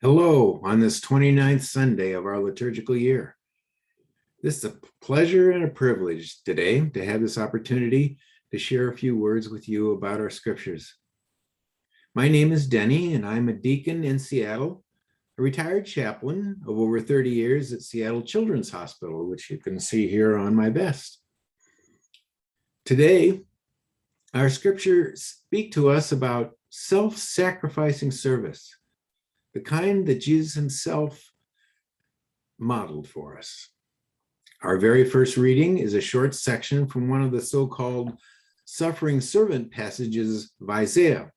Hello, on this 29th Sunday of our liturgical year. This is a pleasure and a privilege today to have this opportunity to share a few words with you about our scriptures. My name is Denny, and I'm a deacon in Seattle, a retired chaplain of over 30 years at Seattle Children's Hospital, which you can see here on my vest. Today, our scriptures speak to us about self-sacrificing service, the kind that Jesus himself modeled for us. Our very first reading is a short section from one of the so-called suffering servant passages of Isaiah.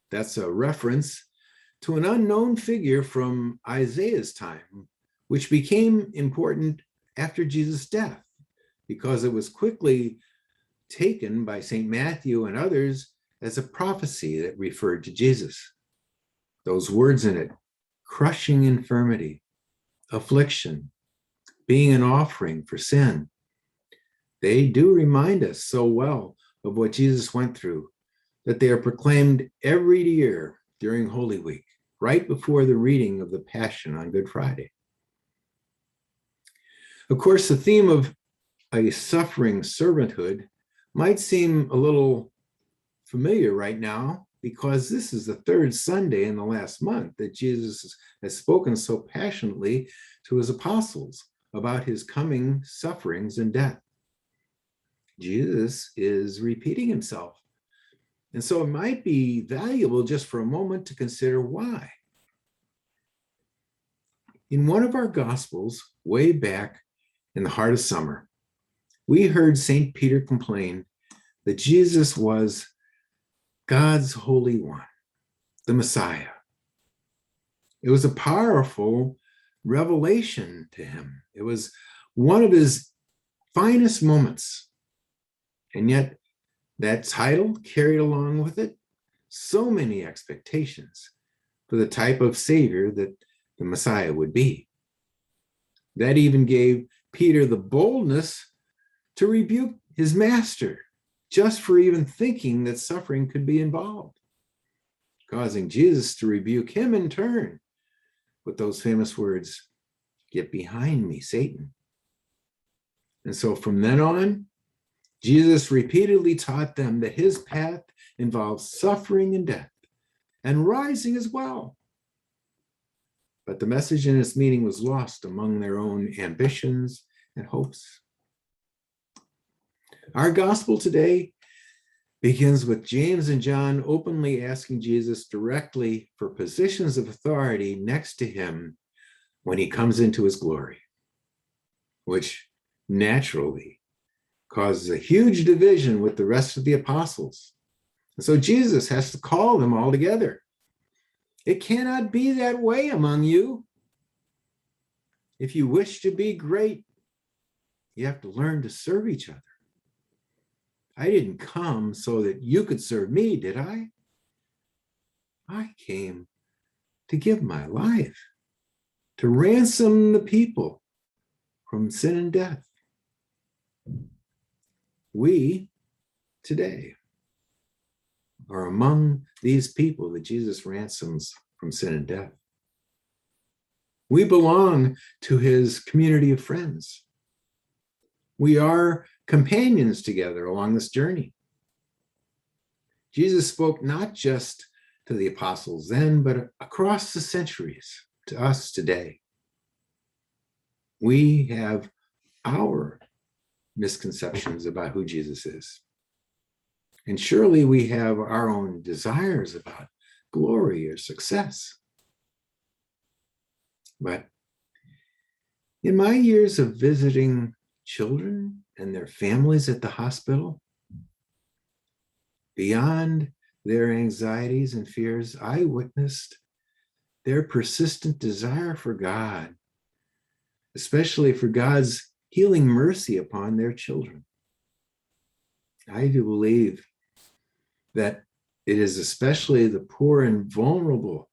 That's a reference to an unknown figure from Isaiah's time, which became important after Jesus' death because it was quickly taken by St. Matthew and others as a prophecy that referred to Jesus. Those words in it: crushing infirmity, affliction, being an offering for sin. They do remind us so well of what Jesus went through that they are proclaimed every year during Holy Week, right before the reading of the Passion on Good Friday. Of course, the theme of a suffering servanthood might seem a little familiar right now, because this is the third Sunday in the last month that Jesus has spoken so passionately to his apostles about his coming sufferings and death. Jesus is repeating himself. And so it might be valuable just for a moment to consider why. In one of our Gospels, way back in the heart of summer, we heard St. Peter complain that Jesus was God's Holy One, the Messiah. It was a powerful revelation to him. It was one of his finest moments. And yet that title carried along with it so many expectations for the type of Savior that the Messiah would be. That even gave Peter the boldness to rebuke his master just for even thinking that suffering could be involved, causing Jesus to rebuke him in turn with those famous words, "Get behind me, Satan." And so from then on, Jesus repeatedly taught them that his path involves suffering and death, and rising as well. But the message and its meaning was lost among their own ambitions and hopes. Our gospel today begins with James and John openly asking Jesus directly for positions of authority next to him when he comes into his glory, which naturally causes a huge division with the rest of the apostles. And so Jesus has to call them all together. It cannot be that way among you. If you wish to be great, you have to learn to serve each other. I didn't come so that you could serve me, did I? I came to give my life, to ransom the people from sin and death. We today are among these people that Jesus ransoms from sin and death. We belong to his community of friends. We are companions together along this journey. Jesus spoke not just to the apostles then, but across the centuries to us today. We have our misconceptions about who Jesus is. And surely we have our own desires about glory or success. But in my years of visiting children and their families at the hospital, beyond their anxieties and fears, I witnessed their persistent desire for God, especially for God's healing mercy upon their children. I do believe that it is especially the poor and vulnerable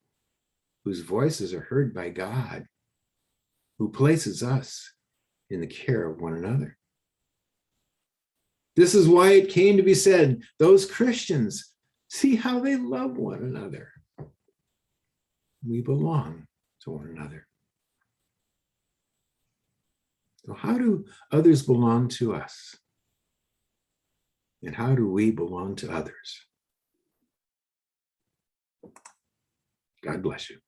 whose voices are heard by God, who places us in the care of one another. This is why it came to be said, those Christians, see how they love one another. We belong to one another. So how do others belong to us? And how do we belong to others? God bless you.